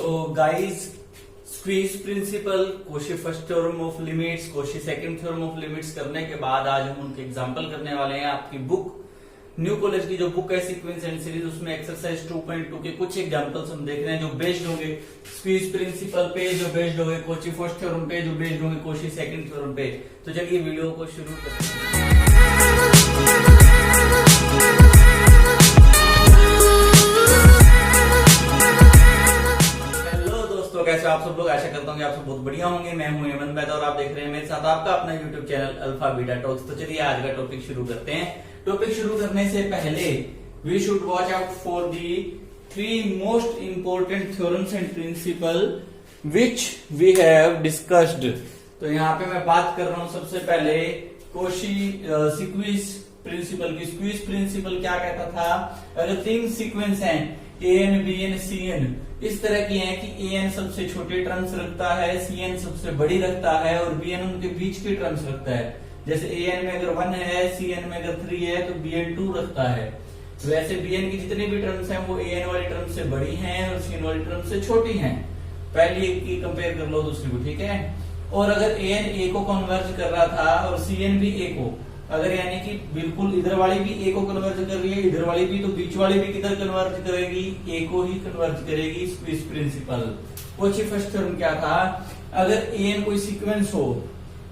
तो guys, squeeze principle, Cauchy first theorem of limits, Cauchy second theorem of limits करने के बाद आज हम उनके एग्जांपल करने वाले हैं। आपकी बुक न्यू कॉलेज की जो बुक है सीक्वेंस एंड सीरीज, उसमें एक्सरसाइज 2.2 के कुछ एग्जांपल्स हम देख रहे हैं जो बेस्ड होंगे स्क्वीज प्रिंसिपल पे, जो बेस्ड होंगे कोशी फर्स्ट थ्योरम पे, जो बेस्ड होंगे कोशी सेकंड थ्योरम पे। तो चलिए वीडियो को शुरू करते हैं। कैसे आप सब लोग, आशा करता हूँ कि आप सब बहुत बढ़िया होंगे। मैं हूं हेमंत बैद और आप देख रहे हैं मेरे साथ आपका अपना YouTube channel alpha beta talks. तो चलिए आज का टॉपिक शुरू करते हैं। टॉपिक शुरू करने से पहले we should watch out for the 3 most important theorems and principle which we have discussed. तो यहाँ पे मैं बात कर रहा हूँ सबसे पहले कोशी सीक्वेंस प्रिंसिपल की। स्क्वीज प्रिंसिपल क्या कहता था, अगर 3 सीक्वेंस हैं an, bn, cn, इस तरह की हैं कि an सबसे छोटे टर्म्स रखता है, cn सबसे बड़ी रखता है और bn उनके बीच के टर्म्स रखता है। जैसे an में अगर 1 है, cn में अगर 3 है तो bn 2 रखता है। वैसे bn की जितनी भी टर्म्स हैं वो an वाली टर्म से बड़ी हैं और cn वाली टर्म से छोटी हैं। पहली एक की कंपेयर कर लो दूसरी को, ठीक है। और अगर an a को कन्वर्ज कर रहा था और cn भी a को, अगर यानी कि बिल्कुल इधर वाली भी ए को कन्वर्ज कर रही है, इधर वाली भी, तो बीच वाली भी किधर कन्वर्ज करेगी, ए को ही कन्वर्ज करेगी। Squeeze principle. Cauchy first theorem क्या था, अगर एन कोई सीक्वेंस हो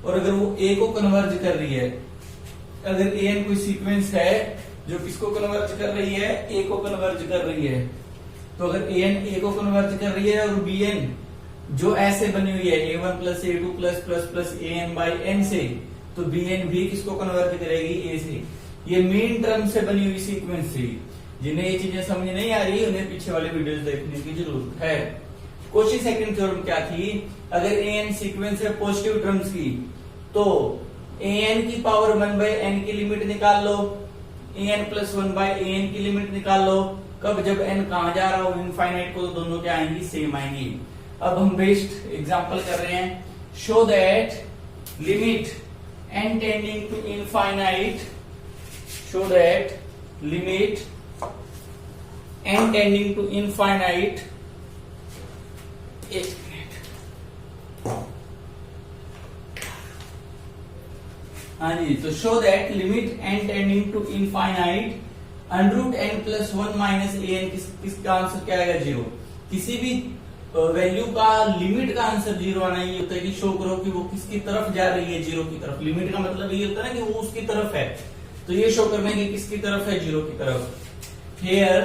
और अगर वो ए को कन्वर्ज कर रही है, अगर एन कोई सीक्वेंस है जो किसको कन्वर्ज कर रही है, ए को कन्वर्ज कर रही है, तो अगर एन ए को कन्वर्ज कर रही है और बी एन जो ऐसे बनी हुई है a1 plus a2 plus plus plus an by n से, तो bn भी किसको कन्वर्ट करेगी, a से। ये मेन टर्म से बनी हुई सीक्वेंस थी। जिन्हें ये चीजें समझ नहीं आ रही उन्हें पीछे वाले वीडियोस देखने की जरूरत है। कोशी सेकंड थ्योरम क्या थी, अगर an सीक्वेंस है पॉजिटिव टर्म्स की, तो an की पावर 1 बाई n की लिमिट निकाल लो, an प्लस 1 बाई an की लिमिट निकाल लो। कब, जब n कहां जा रहा हो, इनफाइनाइट को, तो दोनों क्या आएंगी, सेम आएंगी। अब हम बेस्ट एग्जांपल कर रहे हैं। Show that limit n tending to infinite, show that limit n tending to infinite, एक मिनट, हाँ जी, तो show that limit n tending to infinite √ n plus 1 minus an, किसका आंसर क्या आएगा, 0। किसी भी वैल्यू का लिमिट का आंसर 0 आना ही होता है कि शो करो कि वो किसकी तरफ जा रही है, 0 की तरफ। लिमिट का मतलब ये होता है ना कि वो उसकी तरफ है, तो ये शो करना है कि किसकी तरफ है, 0 की तरफ। Here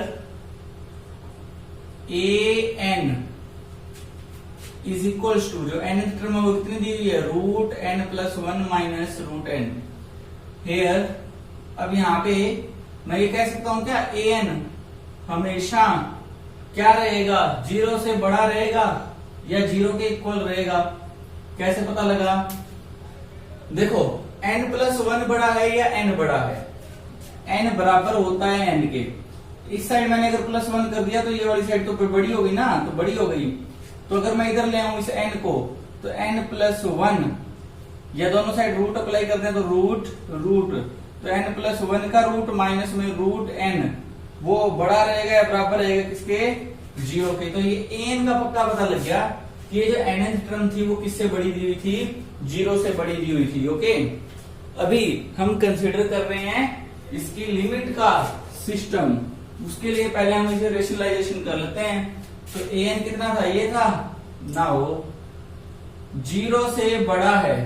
an is equals to, जो n टर्म है वो कितनी दी हुई है, √ n plus 1 minus √n। Here, अब यहाँ पे मैं ये कह सकता हूं क्या, an हमेशा क्या रहेगा, 0 से बड़ा रहेगा या 0 के इक्वल रहेगा। कैसे पता लगा, देखो n प्लस 1 बड़ा है या n बड़ा है, n बराबर होता है n के। इस साइड मैंने अगर प्लस 1 कर दिया तो ये वाली साइड तो बड़ी होगी ना, तो बड़ी हो गई। तो अगर मैं इधर ले आऊं इस n को, तो n प्लस 1, या दोनों साइड रूट अप्लाई करते हैं तो रूट, तो n प्लस 1 का रूट माइनस में √n, वो बड़ा रहेगा या बराबर रहेगा किसके, 0 के। तो ये an का पक्का पता लग गया कि ये जो nth टर्म थी वो किससे बड़ी दी हुई थी, 0 से बड़ी दी हुई थी। ओके, अभी हम कंसीडर कर रहे हैं इसकी लिमिट का सिस्टम। उसके लिए पहले हम इसे रेशनलाइजेशन कर लेते हैं। तो an कितना था, ये था ना, हो 0 से बड़ा है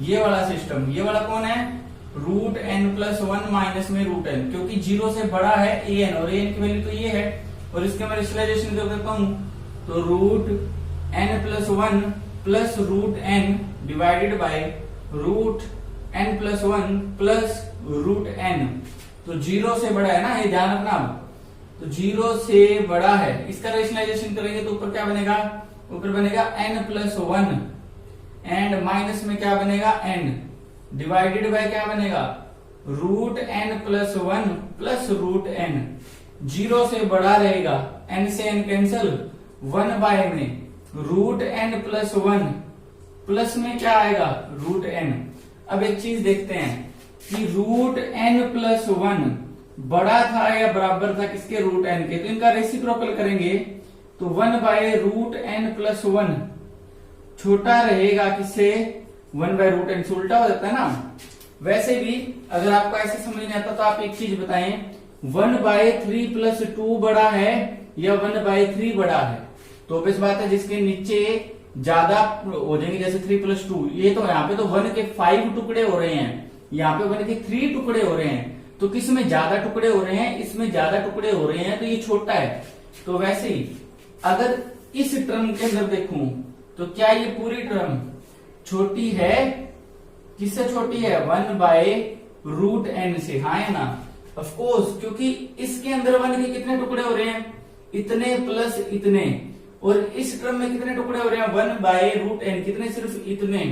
ये वाला सिस्टम। ये वाला कौन है, √n प्लस 1 माइनस में √n, क्योंकि 0 से बड़ा है an और an की वैल्यू तो ये है। और इसका मैं रेशनलाइजेशन कर देता हूं, तो √n plus 1 plus √n divided by √n plus 1 plus √n। तो 0 से बड़ा है ना, ये ध्यान रखना। तो 0 से बड़ा है, इसका रेशनलाइजेशन करेंगे तो ऊपर क्या बनेगा, ऊपर बनेगा n प्लस 1 एंड माइनस में क्या बनेगा, n डिवाइडेड बाय क्या बनेगा, √n प्लस 1 प्लस √n। 0 से बड़ा रहेगा, n से n कैंसल, 1 बाय में √n प्लस 1 प्लस में क्या आएगा, √n। अब एक चीज देखते हैं कि √n प्लस 1 बड़ा था या बराबर था किसके, √n के। तो इनका रेसिप्रोकल करेंगे तो 1/√n+1 छोटा रहेगा किससे, 1/√n से उल्टा हो जाता है ना। वैसे भी अगर आपको ऐसे समझ नहीं आता तो आप एक चीज बताएं, 1/3+2 बड़ा है या 1/3 बड़ा है। तो बस बात है जिसके नीचे ज्यादा हो जाएंगे, जैसे 3+2, ये तो यहाँ पे तो 1 के 5 टुकड़े हो रहे हैं, यहाँ पे 1 के 3 टुकड़े हो रहे हैं, तो किस में ज्यादा टुकड़े हो रहे हैं, इसमें ज्यादा टुकड़े हो रहे हैं, तो ये छोटा है। तो वैसे ही अगर इस टर्म के अंदर देखूं तो क्या ये पूरी टर्म छोटी है, किससे छोटी है, 1/√n से, हाँ है ना, ऑफ कोर्स, क्योंकि इसके अंदर 1 के कितने टुकड़े हो रहे हैं, इतने प्लस इतने, और इस टर्म में कितने टुकड़े हो रहे हैं, 1/√n, कितने, सिर्फ इतने।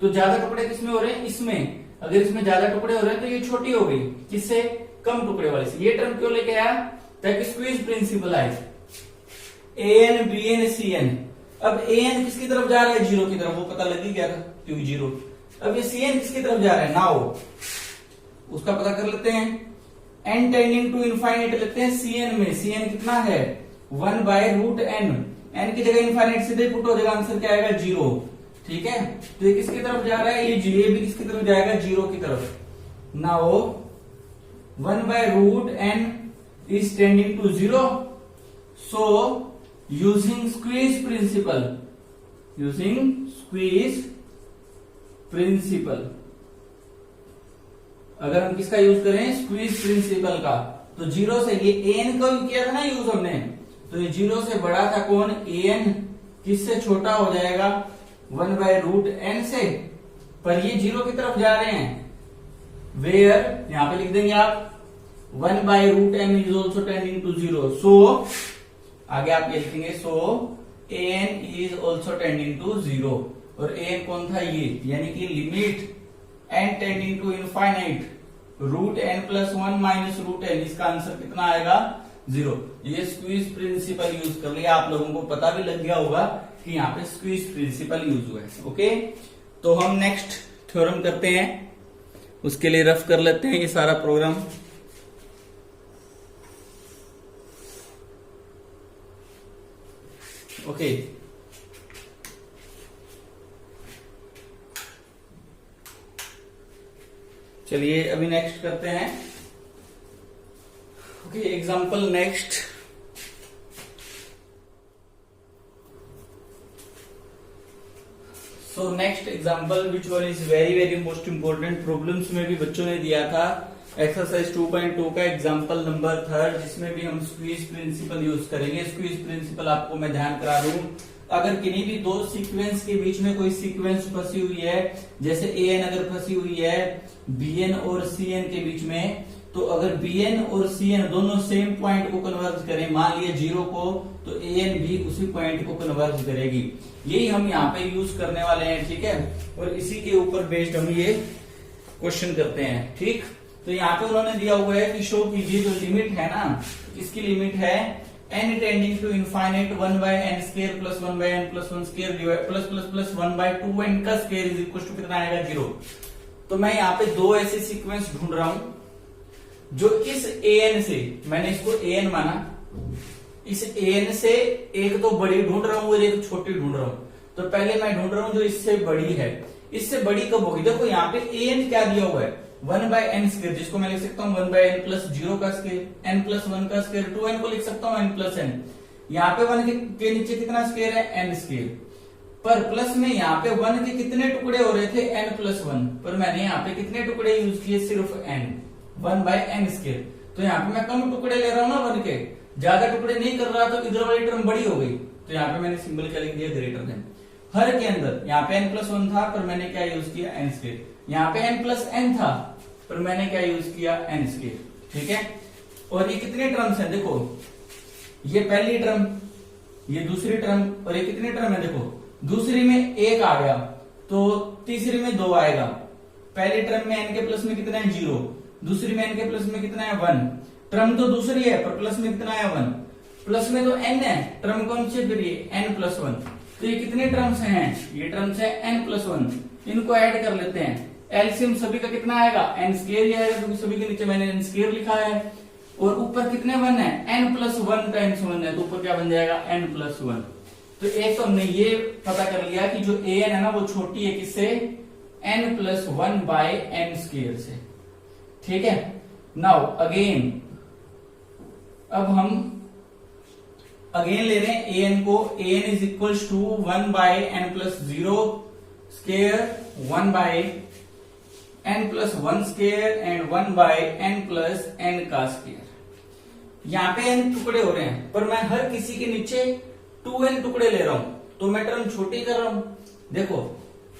तो ज्यादा टुकड़े किसमें हो रहे हैं, इसमें। अगर इसमें ज्यादा टुकड़े हो रहे हैं तो ये छोटी हो गई, किससे, कम टुकड़े वाले से। ये टर्म क्यों लेके आया, ताकि स्क्वीज प्रिंसिपल आए, an bn cn। अब an किसकी तरफ जा रहा है, 0 की तरफ, वो पता लग ही गया था क्योंकि 0। अब ये cn किसकी तरफ जा रहा है, नाउ उसका पता कर लेते हैं। n टेंडिंग टू इनफाइनाइट लेते हैं cn में, cn कितना है, 1/√n, n की जगह इनफाइनाइट सीधे पुट हो जाएगा, आंसर क्या आएगा, 0। ठीक है, तो ये किसकी तरफ जा रहा है, ये भी किसकी तरफ जाएगा, 0 की तरफ। Now 1/√n is tending to 0, so using squeeze principle, अगर हम किसका यूज करें, स्क्वीज प्रिंसिपल का, तो 0 से, ये an का किया था ना यूज हमने, तो ये 0 से बड़ा था कौन, an, किससे छोटा हो जाएगा, 1/√n से, पर ये 0 की तरफ जा रहे हैं, वेयर, यहां पे लिख देंगे आप 1/√n is also tending to 0, so आगे आप ये लिखेंगे, so an is also tending to 0, और an कौन था, ये, यानी कि limit n tending to infinite √n+1 -√n, इसका आंसर कितना आएगा, 0। ये स्क्वीज प्रिंसिपल यूज कर लिया, आप लोगों को पता भी लग गया होगा कि यहाँ पे स्क्वीज प्रिंसिपल यूज हुआ है। ओके, तो हम नेक्स्ट थ्योरम करते हैं, उसके लिए रफ कर लेते हैं ये सारा प्रोग्राम। ओके, चलिए अभी नेक्स्ट करते हैं। Okay, example next. So next example which one is very very most important, problems में भी बच्चों ने दिया था, एक्सरसाइज 2.2 का एग्जांपल नंबर 3, जिसमें भी हम स्क्वीज प्रिंसिपल यूज करेंगे। स्क्वीज प्रिंसिपल आपको मैं ध्यान करा दूं, अगर किन्हीं भी दो सीक्वेंस के बीच में कोई सीक्वेंस फंसी हुई है, जैसे an अगर फंसी हुई है bn और cn के बीच में, तो अगर bn और cn दोनों सेम पॉइंट को कन्वर्ज करें, मान लिया 0 को, तो an भी उसी पॉइंट को कन्वर्ज करेगी। यही हम यहाँ पे यूज करने वाले हैं, ठीक है, और इसी के ऊपर बेस्ड हम ये क्वेश्चन करते हैं। ठीक, तो यहाँ पे उन्होंने दिया हुआ है कि शो कीजिए, जो लिमिट है ना, इसकी लिमिट है n tending to infinite 1/n² + 1/n+1² plus 1/2n का स्क्वायर इज इक्वल टू कितना आएगा, 0। तो मैं यहाँ पे दो ऐसे सीक्वेंस ढूंढ रहा हूं जो इस an से, मैंने इसको an माना, इस an से एक तो बड़ी ढूंढ रहा हूं और एक छोटी ढूंढ रहा हूं। तो पहले मैं ढूंढ रहा हूं जो इससे बड़ी है। इससे बड़ी कब होगी, देखो यहाँ पे an क्या दिया हुआ है, 1/n², जिसको मैं लिख सकता हूँ 1/n+0 का स्क्वायर, n+1 का स्क्वायर, 2n को लिख सकता हूँ n+n। यहाँ पे 1 के नीचे कितना स्क्वायर है, n², पर प्लस में यहाँ पे 1 के कितने टुकड़े हो रहे थे, n+1, पर मैंने यहाँ पे कितने टुकड़े यूज किए, सिर्फ n, 1/n²। तो यहाँ पे मैं कम टुकड़े ले रहा हूँ ना 1 के, ज्यादा टुकड़े नहीं कर रहा, तो इधर वाली टर्म बड़ी हो गई, तो यहाँ पे मैंने सिंबल क्या लिख दिया, ग्रेटर देन। हर के अंदर यहाँ पे n+1 था, पर मैंने क्या यूज किया, n²। यहाँ पे n+n था, पर मैंने क्या यूज किया, n²। ठीक है, और ये कितने टर्म्स हैं, देखो ये पहली टर्म, ये दूसरी टर्म, और ये कितनी टर्म है, देखो दूसरी में 1 आ गया, तो तीसरी में 2 आएगा। पहली टर्म में n के प्लस में कितना है, 0, दूसरी में n के प्लस में कितना है, 1। टर्म तो दूसरी है, पर प्लस में कितना है, 1, प्लस में तो n है, टर्म कौन सी फिर ये n+1। तो ये कितने टर्म्स हैं, ये टर्म्स है n+1, इनको ऐड कर लेते हैं। एलसीएम सभी का कितना आएगा, n² ही आएगा, क्योंकि सभी के नीचे मैंने n² लिखा है। और ऊपर कितने वन है, n plus one times one है, तो ऊपर क्या बन जाएगा, n प्लस वन। तो एक तो हमने ये पता कर लिया कि जो an है ना वो छोटी है किससे, n plus one by n square से। ठीक है, नाउ अगेन, अब हम अगेन ले रहे हैं an को, an is equals to one by n plus zero square, one by n plus one square and one by n plus n का स्क्वायर। यहाँ पे n टुकड़े हो रहे हैं, पर मैं हर किसी के नीचे 2n टुकड़े ले रहा हूं, तो मैं टर्म छोटी कर रहा हूं। देखो,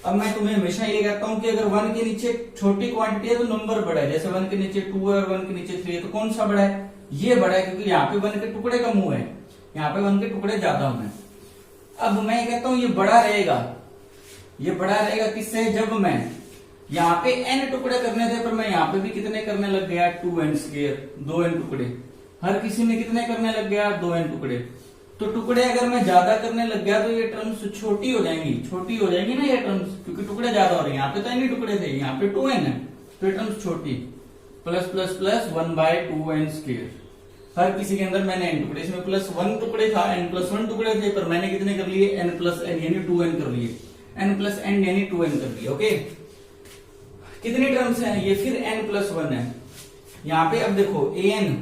अब मैं तुम्हें हमेशा ये कहता हूं कि अगर 1 के नीचे छोटी क्वांटिटी है तो नंबर बड़ा है, जैसे 1 के नीचे 2 है और 1 के नीचे 3 है, तो कौन सा बड़ा है, ये बड़ा है, क्योंकि यहाँ पे 1 के टुकड़े कम हुए हैं, यहाँ पे 1 के टुकड़े ज्यादा हुए हैं। अब मैं ये कहता हूं ये बड़ा रहेगा, ये बड़ा रहेगा किससे, जब मैं यहाँ पे n टुकड़े करने थे, पर मैं यहाँ पे भी कितने करने लग गया, 2n स्क्वायर, 2n टुकड़े, हर किसी में कितने करने लग गया, 2n टुकड़े। तो टुकड़े अगर मैं ज्यादा करने लग गया तो ये टर्म्स छोटी हो जाएंगी, छोटी हो जाएंगी ना ये टर्म्स, क्योंकि टुकड़े ज्यादा हो रहे हैं। यहाँ पे तो n टुकड़े थे, यहाँ पे 2n है, तो ये टर्म्स छोटी, plus plus plus 1 by 2n square. हर किसी के अंदर मैंने n टुकड़े, इसमें प्लस 1 टुकड़े था, n प्लस 1 टुकड़े थे, पर मैंने कितने कर लिए, n प्लस n यानी 2n कर लिए, n प्लस n यानी 2n कर लिए। ओके, कितनी टर्म्स हैं ये, फिर n प्लस 1 है। यहाँ पे अब देखो an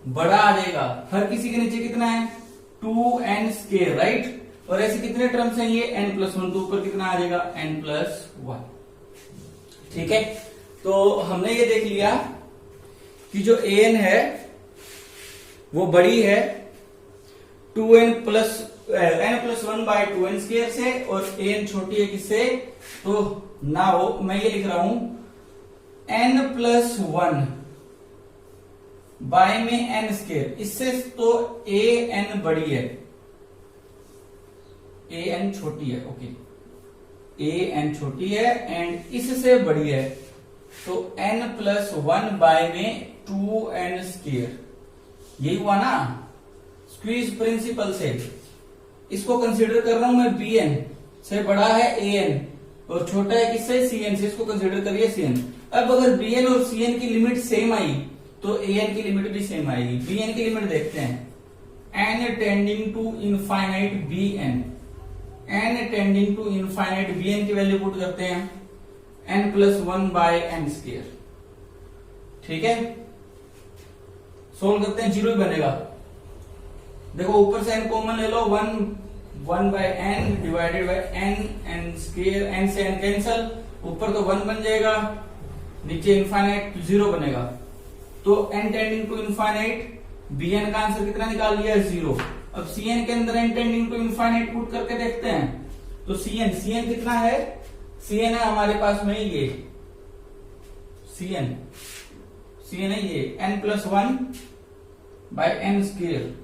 बड़ा आ जाएगा, हर किसी के नीचे कितना है, 2n स्क्वायर, राइट, और ऐसे कितने टर्म्स हैं ये, n प्लस 1, तो ऊपर कितना आ जाएगा, n प्लस 1। ठीक है, तो हमने ये देख लिया कि जो an है वो बड़ी है 2n plus n plus 1 by 2n square से, और an छोटी है किससे, तो नाउ मैं ये लिख रहा हूं n प्लस 1 बाय में n स्क्वायर, इससे तो an बड़ी है, an छोटी है। ओके, an छोटी है एंड इससे बड़ी है, तो n प्लस 1 बाय में 2n स्क्वायर, यही हुआ ना स्क्वीज प्रिंसिपल से। इसको कंसीडर कर रहा हूं मैं bn से, बड़ा है an और छोटा है किससे, cn से, इसको कंसीडर करिए cn। अब अगर bn और cn की लिमिट सेम आई तो an की लिमिट भी सेम आएगी। bn की लिमिट देखते हैं, n tending to infinite bn, n tending to infinite bn की वैल्यू पुट करते हैं, n plus 1 by n square. ठीक है, सोल्व करते हैं, जीरो ही बनेगा। देखो ऊपर से n कॉमन ले लो, 1 by n divided by n square, n से n कैंसल, ऊपर तो 1 बन जाएगा, नीचे इनफाइनाइट 0 बनेगा। तो n tending to infinite, bn का आंसर कितना निकाल लिया, 0। अब cn के अंदर n tending to infinite put करके देखते हैं, तो cn कितना है, cn है हमारे पास में ये cn है ये n plus 1 by n square.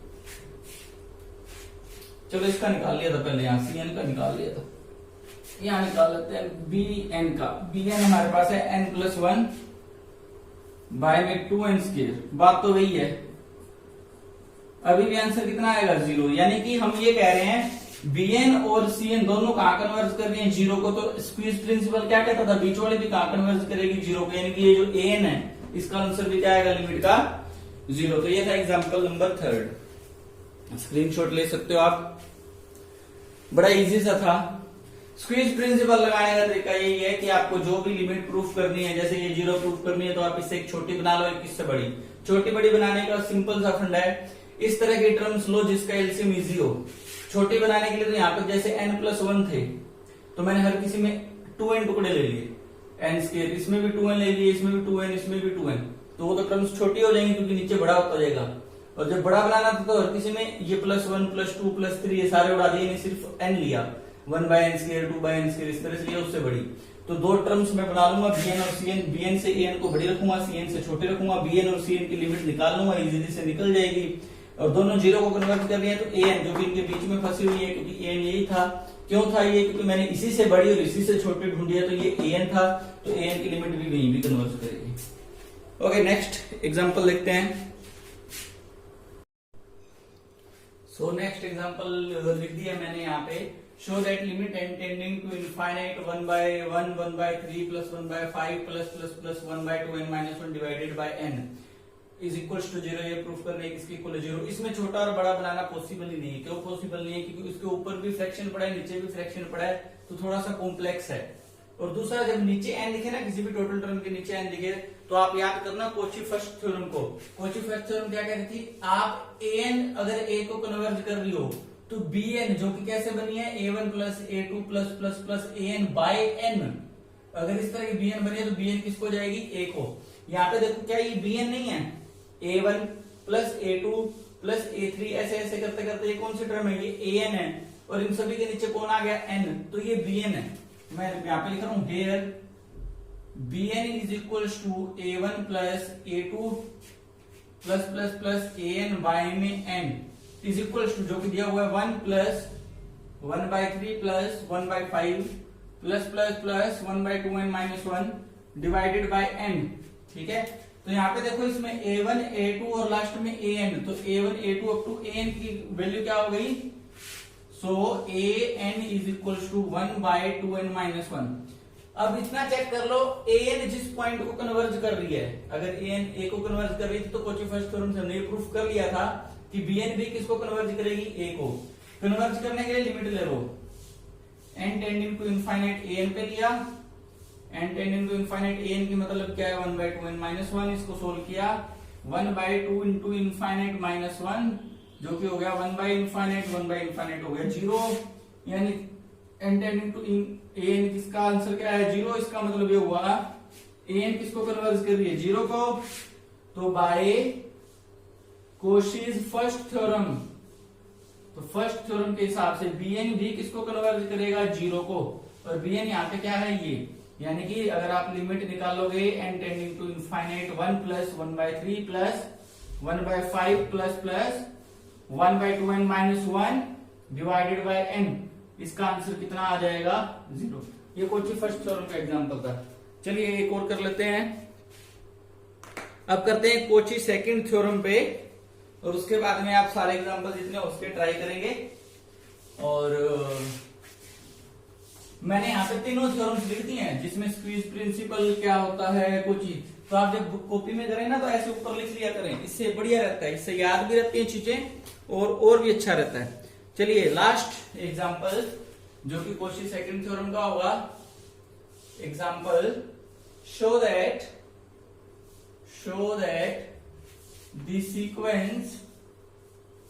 चलो इसका निकाल लिया था पहले, यहाँ cn का निकाल लिया था, यहाँ निकाल लेते हैं bn का। bn हमारे पास है n प्लस 1 बाय में 2n स्क्वायर, बात तो वही है। अभी भी आंसर कितना आएगा, 0। यानी कि हम ये कह रहे हैं bn और cn दोनों कहां कन्वर्ज कर रही हैं, 0 को। तो स्क्वीज प्रिंसिपल क्या कहता था, बीच वाली भी कहां कन्वर्ज करेगी, 0 को, यानी कि ये जो an है इसका आंसर भी क्या आएगा, लिमिट का 0। तो ये था एग्जाम्पल नंबर 3, स्क्रीनशॉट ले सकते हो आप, बड़ा इजी सा था। स्क्वीज प्रिंसिपल लगाने का तरीका यही है कि आपको जो भी लिमिट प्रूफ करनी है, जैसे ये 0 प्रूफ करनी है तो आप इससे एक छोटी बना लो, एक इससे बड़ी। छोटी बड़ी बनाने का सिंपल सा फंडा है, इस तरह की टर्म्स लो जिसका एलसीएम इजी हो। छोटी बनाने के लिए तो यहाँ पर जैसे n प्लस 1 थे, तो मैंने हर किसी में 2n टुकड़े ले लिए, n स्क्वायर, इसमें भी 2n ले लिए, इसमें भी 2n, इसमें भी 2n, तो वो तो टर्म्स छोटी हो जाएंगी क्योंकि नीचे बड़ा होता जाएगा। और जब बड़ा बनाना था तो हर किसी में ये प्लस 1 प्लस 2 प्लस 3 ये सारे उड़ा दिए, सिर्फ n लिया, 1 by n square, 2 by n square, इस तरह से लिया, उससे बड़ी। तो दो टर्म्स मैं बना लूंगा, bn और cn, bn से an को बड़ी रखूंगा, cn से छोटी रखूंगा, bn और cn की लिमिट निकाल लूंगा, इजीली से निकल जाएगी। और दोनों 0 को कन्वर्ट कर लिया तो an जो कि इनके बीच में फंसी हुई है, क्योंकि an यही था। क्यों था ये, क्योंकि मैंने इसी से बड़ी और इसी से छोटी ढूंढी है, तो ये an था, तो an की लिमिट भी वहीं भी कन्वर्ट करेगी। ओके, नेक्स्ट एग्जांपल देखते हैं। सो नेक्स्ट एग्जांपल लिख दिया मैंने यहाँ पे, show that limit n tending to infinite 1 by 1 by 3 plus 1 by 5 plus plus plus 1 by 2n minus 1 divided by n is equal to 0, ये प्रूफ करना है कि इसकी इक्वल 0। इसमें छोटा और बड़ा बनाना पॉसिबल ही नहीं है। क्यों पॉसिबल नहीं है? क्योंकि उसके ऊपर भी फ्रैक्शन पड़ा है, नीचे भी फ्रैक्शन पड़ा है, तो थोड़ा सा कॉम्प्लेक्स है। और दूसरा, जब नीचे एन दिखे ना, किसी भी टोटल टर्म के नीचे एन दिखे, तो आप याद करना कॉची फर्स्ट थ्योरम को। कॉची फर्स्ट थ्योरम क्या कहती थी? आप एन अगर ए को कन्वर्ज कर रही हो तो बी एन, जो कि कैसे बनी है, A1 plus A2 plus plus plus AN by N, अगर इस तरह की बी एन बनी है तो बी एन किसको जाएगी? ए को। यहाँ पे देखो क्या ये बी एन नहीं है, A1 plus A2 plus A3 ऐसे ऐसे करते करते ये कौन सी टर्म है? ये AN है। और इन सभी के नीचे कौन आ गया? N, तो ये BN है। मैं यहाँ पे लिख रहा हूं here BN is equal to A1 plus A2 plus plus plus AN by में N इज इक्वल टू, जो कि दिया हुआ है 1 plus 1/3 plus 1/5 plus plus plus 1/2 n minus 1 divided by n। ठीक है, तो यहाँ पे देखो इसमें A1 A2 और लास्ट में AN, तो A1 A2 up to AN की वैल्यू क्या हो गई? So AN is equal to 1/2n minus 1। अब इतना चेक कर लो, AN जिस पॉइंट को कन्वर्ज कर रही है, अगर AN A को कन्वर्ज कर रही थी तो कॉची फर्स्ट थ्योरम से हमने प्रूफ कर लिया था कि BN भी किसको कन्वर्ज करेगी? A को। कन्वर्ज करने के लिए लिमिट ले लो, n tending to infinite AN पे लिया, n tending to infinite AN की मतलब क्या है? 1/2n minus 1। इसको सोल्व किया, 1/2 इंटू इनफाइनाइट माइनस 1, जो कि हो गया 1/इनफाइनाइट, 1/इनफाइनाइट हो गया 0, यानी n टेंडिंग टू AN किसका आंसर क्या है? 0। इसका मतलब ये हुआ AN किसको कन्वर्ज कर रही है? 0 को। तो बाय कॉशीज फर्स्ट थ्योरम, तो फर्स्ट थ्योरम के हिसाब से BN भी किसको कन्वर्ज करेगा? 0 को। और BN यहाँ पे क्या है? ये, यानी कि अगर आप लिमिट निकालोगे n tending to infinite 1 plus 1/3 plus 1/5 plus plus 1/2n minus 1 divided by n, इसका आंसर कितना आ जाएगा? 0। ये कॉची फर्स्ट थ्योरम का एग्जांपल था। चलिए एक और कर लेते हैं। अब करते हैं कॉची सेकंड थ्योरम पे, और उसके बाद में आप सारे एग्जांपल जितने उसके ट्राई करेंगे। और मैंने यहाँ पे तीनों थ्योरम्स लिख दिए हैं, जिसमें स्क्वीज प्रिंसिपल क्या होता है, कॉची। तो आप जब कॉपी में करें ना तो ऐसे ऊपर लिख लिया करें, इससे बढ़िया रहता है, इससे याद भी रहती है चीजें और भी अच्छा रहता है। चलिए लास्ट एग्जांपल, जो कि कॉची सेकंड थ्योरम का होगा। Example, show that the sequence,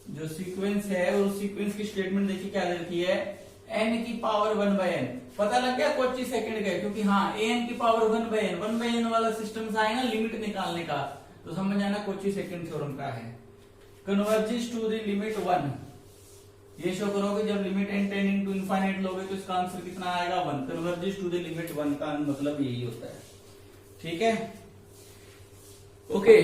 जो सीक्वेंस है उस सीक्वेंस की स्टेटमेंट देखिए क्या लिखी है, n की पावर 1/n। पता लग गया कॉची सेकंड का, क्योंकि हाँ an की पावर 1/n वाला सिस्टम से आए ना लिमिट निकालने का, तो समझ आना कॉची सेकंड थ्योरम का है। कन्वर्जेस टू द लिमिट 1, ये शो करोगे जब limit n tending to infinite लोगे तो इसका आंसर कितना आएगा? 1। कन्वर्जेस टू द लिमिट 1 का मतलब यही होता है। ठीक है, ओके।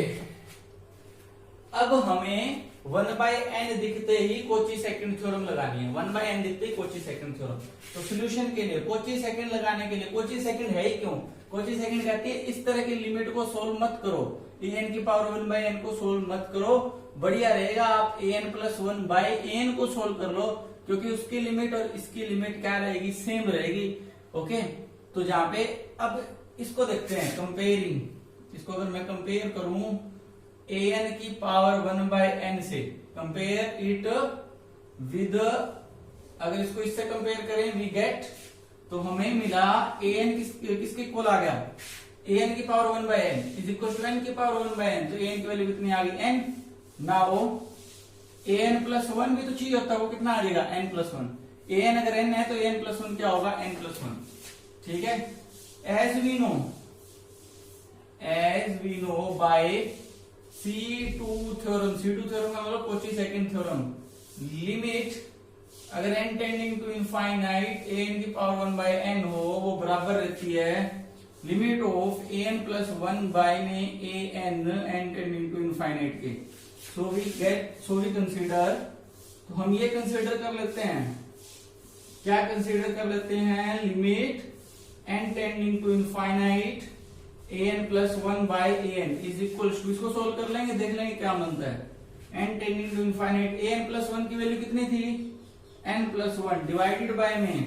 अब हमें 1/n दिखते ही कॉची सेकंड थ्योरम लगानी है। 1/n दिखते ही कॉची सेकंड थ्योरम। तो सॉल्यूशन के लिए कॉची सेकंड लगाने के लिए, कॉची सेकंड है ही क्यों? कॉची सेकंड कहती है इस तरह की लिमिट को सोल्व मत करो, an की पावर 1/n को सोल्व मत करो, बढ़िया रहेगा आप an प्लस 1/n को सोल्व कर लो, क्योंकि उसकी लिमिट और इसकी लिमिट क्या रहेगी? सेम रहेगी। ओके, तो जहां पे अब इसको देखते हैं कंपेयरिंग, इसको अगर मैं कंपेयर करूं an की पावर 1/n से, कंपेयर इट विद, अगर इसको इससे कंपेयर करें वी गेट, तो हमें मिला an किसके इक्वल आ गया? an की power 1/n is equal to n की पावर 1/n, तो an की वैल्यू कितनी आ गई? n। नाउ an प्लस 1 भी तो चाहिए होता है, वो कितना आ जाएगा? n plus 1। an अगर n है तो an प्लस 1 क्या होगा? n plus 1। ठीक है, as we know by C2 theorem, C2 theorem का मतलब कॉची सेकंड थ्योरम, लिमिट अगर n tending to infinite an की पावर 1/n हो, वो बराबर रहती है लिमिट ऑफ an प्लस 1 में an टेंडिंग टू इनफाइनाइट के। सो वी कंसीडर, तो हम ये कंसीडर कर लेते हैं, क्या कंसीडर कर लेते हैं? Limit n tending to infinite an plus 1/an is equal to, इसको सोल्व कर लेंगे, देख लेंगे क्या बनता है। n tending to infinite an plus 1 की वैल्यू कितनी थी? n प्लस 1 डिवाइडेड बाय में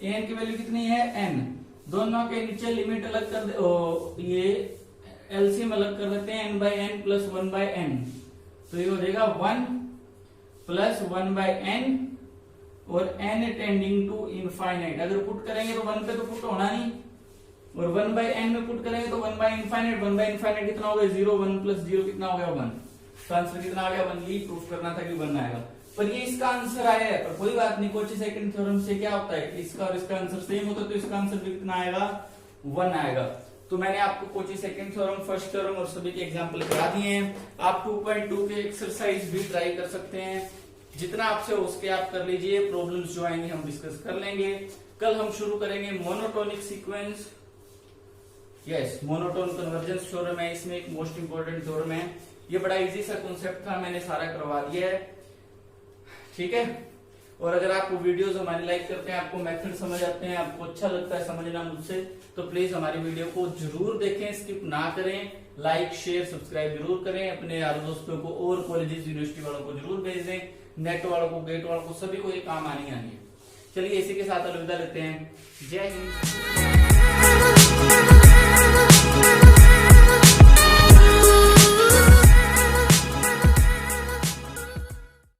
an की वैल्यू कितनी है? n। दोनों के नीचे लिमिट अलग कर दे, ये एलसीएम अलग कर देते हैं, n by N plus 1 by N, तो ये हो जाएगा 1 प्लस 1 बाई एन और n टेंडिंग टू इनफाइनाइट। अगर पुट करेंगे तो 1 पे तो पुट होना नहीं, और 1 बाई एन में पुट करेंगे तो 1 बाई इनफाइनाइट। 1 बाई इनफाइनाइट कितना हो गया 0, 1 प्लस 0 कितना हो गया 1, तो आंसर कितना आ गया 1। ये प्रूफ करना था कि 1 आएगा, पर ये इसका आंसर आया है, पर कोई बात नहीं, कोची सेकंड थ्योरम से क्या होता है, इसका और इसका आंसर सेम होता है, तो इसका आंसर भी कितना आएगा 1 आएगा। तो मैंने आपको Kochi second theorem, first theorem और सभी के एग्जांपल करा दिए हैं। आप 2.2 के एक्सरसाइज भी ट्राई कर सकते हैं, जितना आपसे हो सके आप कर लीजिए। प्रॉब्लम्स जो आएंगे हम डिस्कस कर लेंगे। कल हम शुरू करेंगे monotonic sequence, yes monotone convergence theorem है, इसमें एक मोस्ट इंपोर्टेंट थ्योरम है। ये बड़ा इजी सा कॉन्सेप्ट था, मैंने सारा करवा दिया है, ठीक है। और अगर आप वीडियोस हमारी लाइक करते हैं, आपको मेथड समझ आते हैं, आपको अच्छा लगता है समझना मुझसे, तो प्लीज हमारी वीडियो को जरूर देखें, स्किप ना करें, लाइक शेयर सब्सक्राइब जरूर करें, अपने यार दोस्तों को और कॉलेजेस यूनिवर्सिटी वालों को जरूर भेज दें, नेट वालों को, गेट वालों को, सभी को ये काम आनी है। चलिए इसी के साथ अलविदा लेते हैं, जय हिंद।